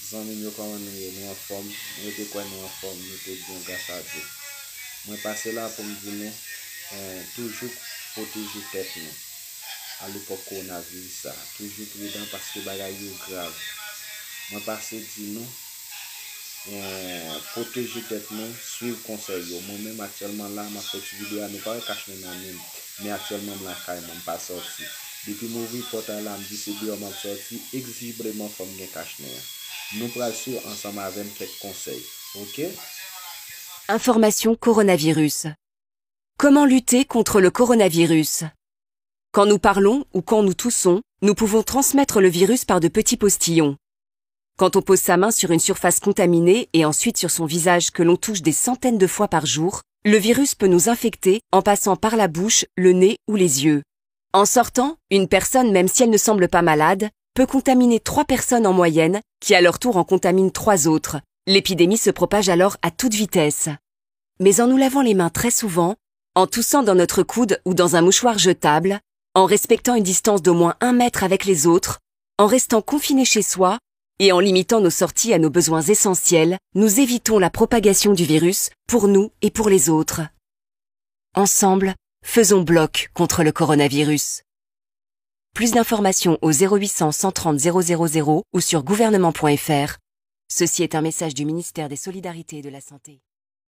zanmi yo koman nou en forme, nous te quoi nous en forme, nous te bien grâce à Dieu. Moi passé là pour me dire toujours protéger tête nous. À l'époque coronavirus ça, toujours prudent parce que bagaille yo grave. Moi passé dit nous protéger tête nous, suivre conseil yo. Moi-même actuellement là, ma fait vidéo à ne pas cacher dans même, mais actuellement la caille m'a pas sorti. Depuis mon vie portant là, me dit c'est bien m'a sorti, exigiblement comme bien cache. Nous prenons ensemble avec quelques conseils. OK? Information coronavirus. Comment lutter contre le coronavirus? Quand nous parlons ou quand nous toussons, nous pouvons transmettre le virus par de petits postillons. Quand on pose sa main sur une surface contaminée et ensuite sur son visage que l'on touche des centaines de fois par jour, le virus peut nous infecter en passant par la bouche, le nez ou les yeux. En sortant, une personne, même si elle ne semble pas malade, peut contaminer 3 personnes en moyenne, qui à leur tour en contaminent 3 autres. L'épidémie se propage alors à toute vitesse. Mais en nous lavant les mains très souvent, en toussant dans notre coude ou dans un mouchoir jetable, en respectant une distance d'au moins 1 mètre avec les autres, en restant confiné chez soi et en limitant nos sorties à nos besoins essentiels, nous évitons la propagation du virus pour nous et pour les autres. Ensemble, faisons bloc contre le coronavirus. Plus d'informations au 0800 130 000 ou sur gouvernement.fr. Ceci est un message du ministère des Solidarités et de la Santé.